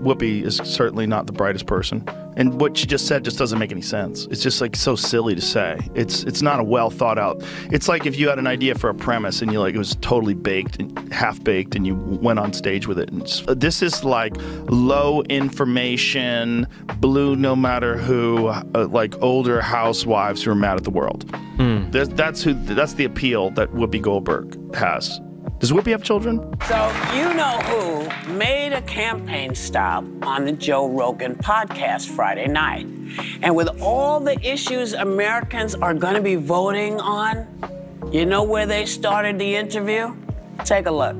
Whoopi is certainly not the brightest person. And what she just said just doesn't make any sense. It's just like so silly to say. It's not a well thought out. It's like if you had an idea for a premise and it was totally baked, and half baked, and you went on stage with it. And this is like low information, blue no matter who, like older housewives who are mad at the world. That's the appeal that Whoopi Goldberg has. Does Whoopi have children? So you know who made a campaign stop on the Joe Rogan podcast Friday night. And with all the issues Americans are going to be voting on, you know where they started the interview? Take a look.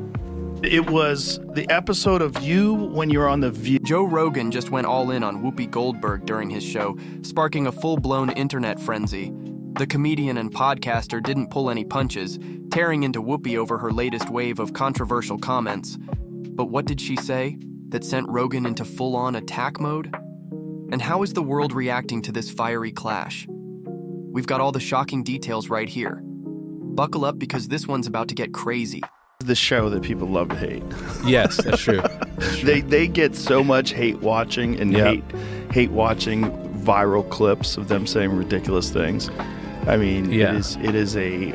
It was the episode of you when you were on The View. Joe Rogan just went all in on Whoopi Goldberg during his show, sparking a full-blown internet frenzy. The comedian and podcaster didn't pull any punches, tearing into Whoopi over her latest wave of controversial comments. But what did she say that sent Rogan into full-on attack mode? And how is the world reacting to this fiery clash? We've got all the shocking details right here. Buckle up because this one's about to get crazy. The show that people love to hate. Yes, that's true. They get so much hate watching and hate watching viral clips of them saying ridiculous things. I mean, it is a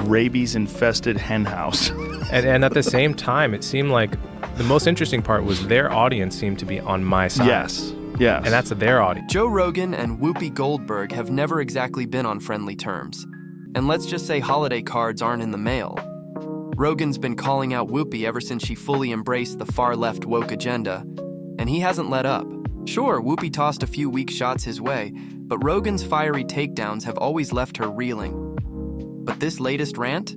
rabies-infested hen house. and at the same time, it seemed like the most interesting part was their audience seemed to be on my side. Yes. And that's their audience. Joe Rogan and Whoopi Goldberg have never exactly been on friendly terms. And let's just say holiday cards aren't in the mail. Rogan's been calling out Whoopi ever since she fully embraced the far-left woke agenda, and he hasn't let up. Sure, Whoopi tossed a few weak shots his way, but Rogan's fiery takedowns have always left her reeling. But this latest rant?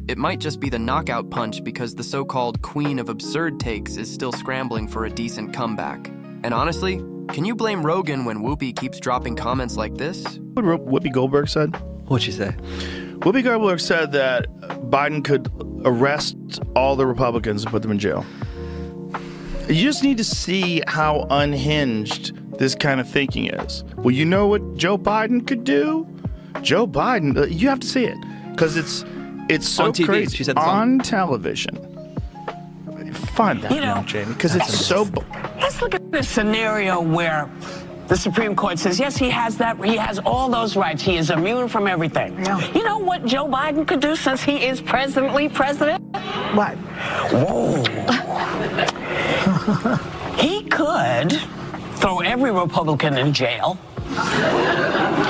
It might just be the knockout punch because the so-called queen of absurd takes is still scrambling for a decent comeback. And honestly, can you blame Rogan when Whoopi keeps dropping comments like this? What Whoopi Goldberg said? What'd she say? Whoopi Goldberg said that Biden could arrest all the Republicans and put them in jail. You just need to see how unhinged this kind of thinking is. Well, you know what Joe Biden could do? Joe Biden, you have to see it because it's so on TV. crazy. She said this on television. Find that now, Jamie, because it's so. Let's look at this scenario where the Supreme Court says, yes, he has all those rights. He is immune from everything. Yeah. You know what Joe Biden could do since he is presently president? What? Whoa. He could throw every Republican in jail.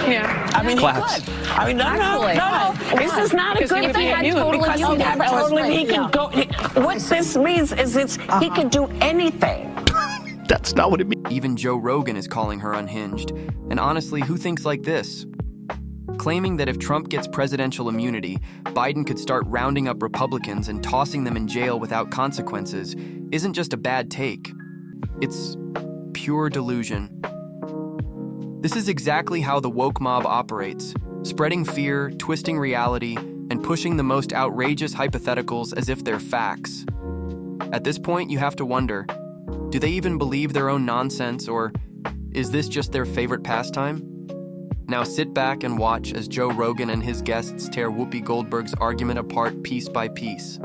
Yeah. I mean, Claps. he could. I mean, no. This is not a good thing because he had totally. He can go. What this means is he could do anything. That's not what it means. Even Joe Rogan is calling her unhinged. And honestly, who thinks like this? Claiming that if Trump gets presidential immunity, Biden could start rounding up Republicans and tossing them in jail without consequences isn't just a bad take. It's pure delusion. This is exactly how the woke mob operates, spreading fear, twisting reality, and pushing the most outrageous hypotheticals as if they're facts. At this point, you have to wonder, do they even believe their own nonsense, or is this just their favorite pastime? Now sit back and watch as Joe Rogan and his guests tear Whoopi Goldberg's argument apart piece by piece.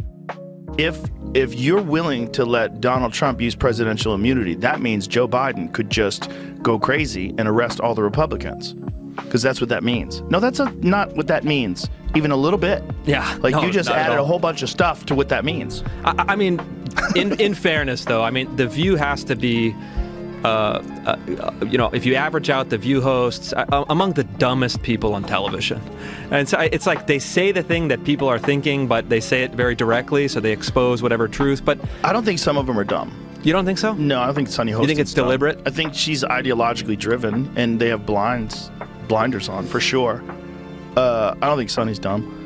If you're willing to let Donald Trump use presidential immunity, that means Joe Biden could just go crazy and arrest all the Republicans. Because that's what that means. No, that's not what that means, even a little bit. Yeah. Like no, you just not at added a all. whole bunch of stuff to what that means. I mean, in fairness, though, I mean, The View has to be, if you average out The View hosts, among the dumbest people on television. And so it's like they say the thing that people are thinking, but they say it very directly, so they expose whatever truth. But I don't think some of them are dumb. you don't think so? No, I don't think Sunny Hostin's You think it's dumb. deliberate? I think she's ideologically driven, and they have blinders on, for sure. I don't think Sunny's dumb.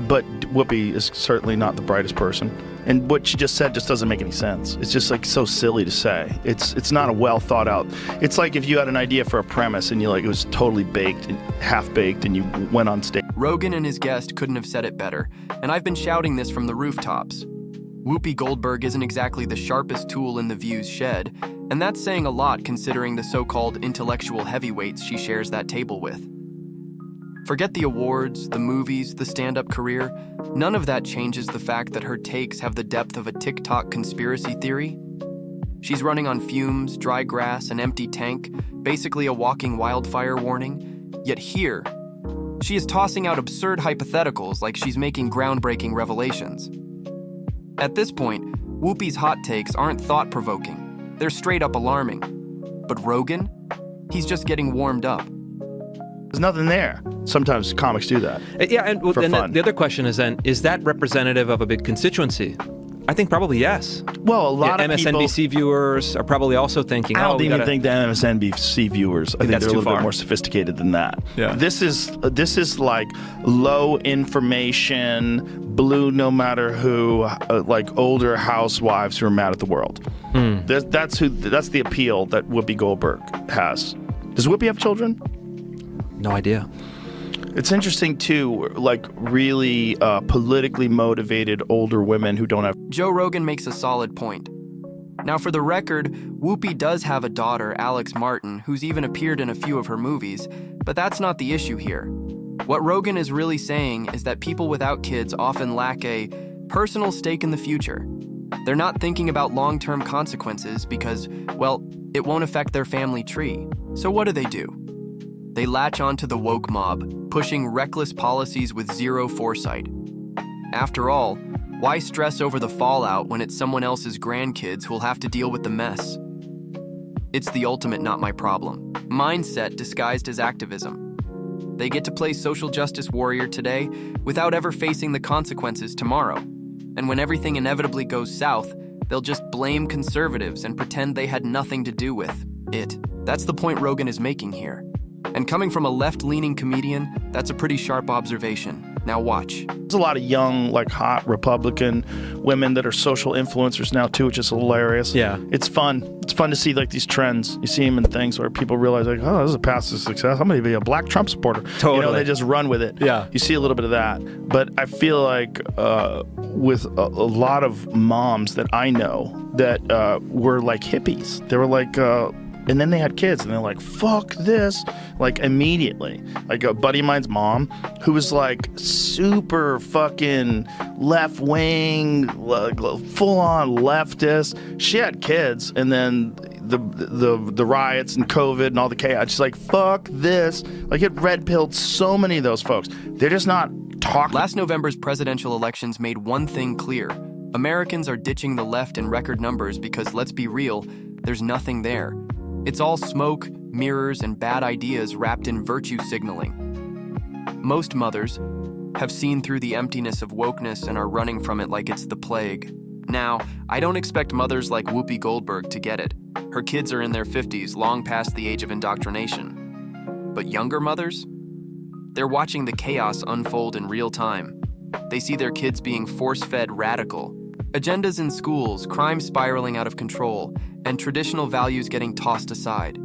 But Whoopi is certainly not the brightest person. And what she just said just doesn't make any sense. It's just like so silly to say. It's not a well thought out. It's like if you had an idea for a premise and it was totally baked and half baked and you went on stage. Rogan and his guest couldn't have said it better, and I've been shouting this from the rooftops. Whoopi Goldberg isn't exactly the sharpest tool in The View's shed, and that's saying a lot considering the so-called intellectual heavyweights she shares that table with. Forget the awards, the movies, the stand-up career. None of that changes the fact that her takes have the depth of a TikTok conspiracy theory. She's running on fumes, dry grass, an empty tank, basically a walking wildfire warning. Yet here, she is tossing out absurd hypotheticals like she's making groundbreaking revelations. At this point, Whoopi's hot takes aren't thought-provoking. They're straight-up alarming. But Rogan? He's just getting warmed up. There's nothing there. Sometimes comics do that. Yeah, and fun. the other question is then, is that representative of a big constituency? I think probably yes. Well, a lot of MSNBC people, viewers are probably also thinking, I don't even gotta... think the MSNBC viewers. I think that's they're a too little bit far. more sophisticated than that. Yeah. This is like low information, blue no matter who, like older housewives who are mad at the world. That's the appeal that Whoopi Goldberg has. Does Whoopi have children? No idea. It's interesting too, like really politically motivated older women who don't have. Joe Rogan makes a solid point. Now, for the record, Whoopi does have a daughter, Alex Martin, who's even appeared in a few of her movies, but that's not the issue here. What Rogan is really saying is that people without kids often lack a personal stake in the future. They're not thinking about long-term consequences because, well, it won't affect their family tree. So what do? They latch onto the woke mob, pushing reckless policies with zero foresight. After all, why stress over the fallout when it's someone else's grandkids who'll have to deal with the mess? It's the ultimate not my problem mindset disguised as activism. They get to play social justice warrior today without ever facing the consequences tomorrow. And when everything inevitably goes south, they'll just blame conservatives and pretend they had nothing to do with it. That's the point Rogan is making here. And coming from a left-leaning comedian, that's a pretty sharp observation. Now watch. There's a lot of young, like hot Republican women that are social influencers now too, which is hilarious. Yeah. It's fun. It's fun to see like these trends. You see them in things where people realize like, oh, this is a path to success. I'm going to be a black Trump supporter. Totally. You know, they just run with it. Yeah. You see a little bit of that. But I feel like with a lot of moms that I know that were like hippies. They were like... and then they had kids, and they're like, fuck this, like immediately. Like a buddy of mine's mom, who was like super fucking left-wing, full-on leftist. She had kids, and then the riots and COVID and all the chaos. She's like, fuck this. Like it red-pilled so many of those folks. They're just not talking. Last November's presidential elections made one thing clear. Americans are ditching the left in record numbers because, let's be real, there's nothing there. It's all smoke, mirrors, and bad ideas wrapped in virtue signaling. Most mothers have seen through the emptiness of wokeness and are running from it like it's the plague. Now, I don't expect mothers like Whoopi Goldberg to get it. Her kids are in their 50s, long past the age of indoctrination. But younger mothers? They're watching the chaos unfold in real time. They see their kids being force-fed radical, agendas in schools, crime spiraling out of control, and traditional values getting tossed aside.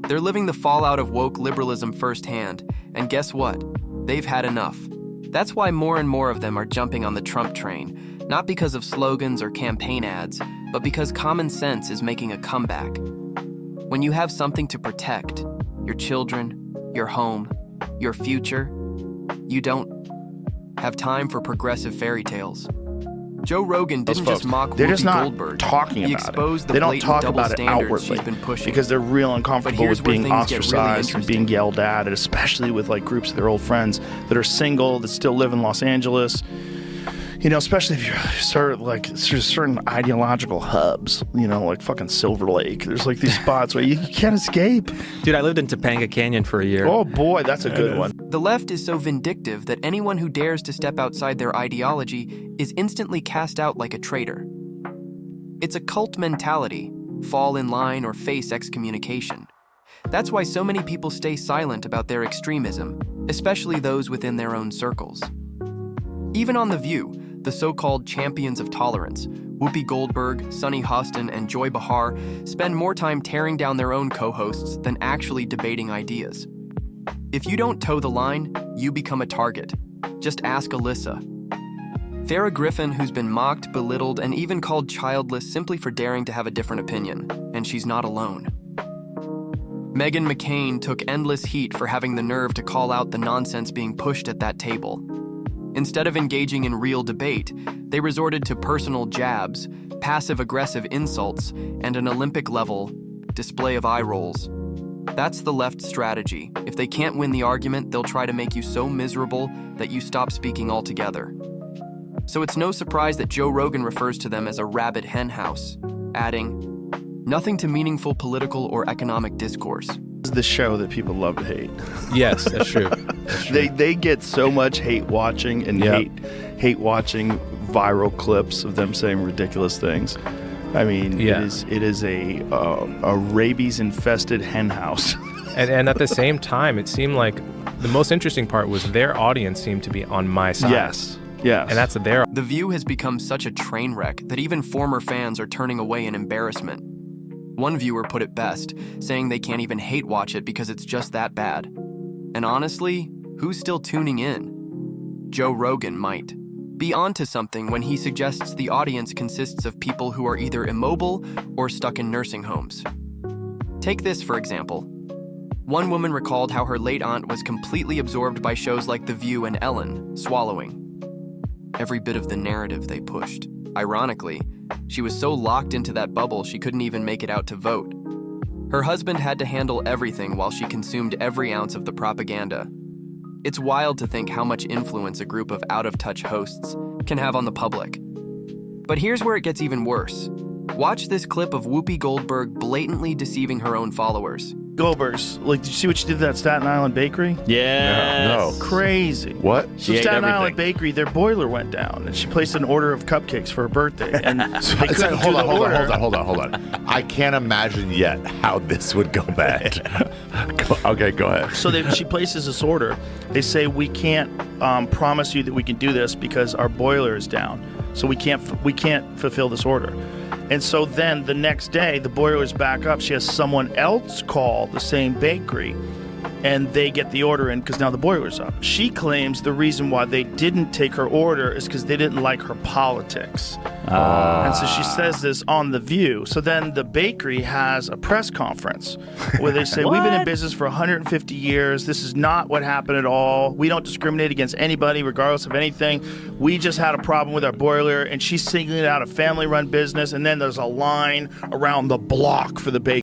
They're living the fallout of woke liberalism firsthand, and guess what? They've had enough. That's why more and more of them are jumping on the Trump train, not because of slogans or campaign ads, but because common sense is making a comeback. When you have something to protect, your children, your home, your future, you don't have time for progressive fairy tales. Joe Rogan didn't just mock they're Whoopi just not Goldberg. talking He about exposed it. the They don't blatant talk double about it standards outwardly she's been pushing. because they're real uncomfortable here's with where being things get really ostracized and being interesting. yelled at, and especially with like groups of their old friends that are single that still live in Los Angeles. You know, especially if you're sort of like there's certain ideological hubs, you know, like fucking Silver Lake. There's like these spots where you can't escape. Dude, I lived in Topanga Canyon for a year. Oh boy, that's a good one. The left is so vindictive that anyone who dares to step outside their ideology is instantly cast out like a traitor. It's a cult mentality, fall in line or face excommunication. That's why so many people stay silent about their extremism, especially those within their own circles. Even on The View, the so-called champions of tolerance, Whoopi Goldberg, Sunny Hostin, and Joy Behar spend more time tearing down their own co-hosts than actually debating ideas. If you don't toe the line, you become a target. Just ask Alyssa. Farrah Griffin, who's been mocked, belittled, and even called childless simply for daring to have a different opinion, and she's not alone. Meghan McCain took endless heat for having the nerve to call out the nonsense being pushed at that table. Instead of engaging in real debate, they resorted to personal jabs, with passive-aggressive insults and an Olympic-level display of eye rolls. That's the left's strategy. If they can't win the argument, they'll try to make you so miserable that you stop speaking altogether. So it's no surprise that Joe Rogan refers to them as a rabid henhouse, adding, "Nothing to meaningful political or economic discourse." This is the show that people love to hate. Yes, that's true. That's true. They get so much hate watching and Yep. hate watching viral clips of them saying ridiculous things. I mean, Yeah. it is a rabies infested hen house. And at the same time, it seemed like the most interesting part was their audience seemed to be on my side. Yes. And that's their. The View has become such a train wreck that even former fans are turning away in embarrassment. One viewer put it best, saying they can't even hate watch it because it's just that bad. And honestly, who's still tuning in? Joe Rogan might be onto something when he suggests the audience consists of people who are either immobile or stuck in nursing homes. Take this, for example. One woman recalled how her late aunt was completely absorbed by shows like The View and Ellen, swallowing every bit of the narrative they pushed. Ironically, she was so locked into that bubble she couldn't even make it out to vote. Her husband had to handle everything while she consumed every ounce of the propaganda. It's wild to think how much influence a group of out-of-touch hosts can have on the public. But here's where it gets even worse. Watch this clip of Whoopi Goldberg blatantly deceiving her own followers. Goldberg's, like, did you see what she did to that Staten Island bakery? Yeah. No. Crazy. What? So She ate Staten everything. Island Bakery, their boiler went down, and she placed an order of cupcakes for her birthday. And they couldn't Hold do the on. order. Hold on. I can't imagine yet how this would go bad. Okay, go ahead. So she places this order. They say, we can't promise you that we can do this because our boiler is down. So we can't fulfill this order. And so then the next day, the boiler is back up. She has someone else call the same bakery, and they get the order in because now the boiler's up. She claims the reason why they didn't take her order is because they didn't like her politics. And so she says this on The View. So then the bakery has a press conference where they say, we've been in business for 150 years. This is not what happened at all. We don't discriminate against anybody regardless of anything. We just had a problem with our boiler, and she's singling out a family-run business, and then there's a line around the block for the bakery.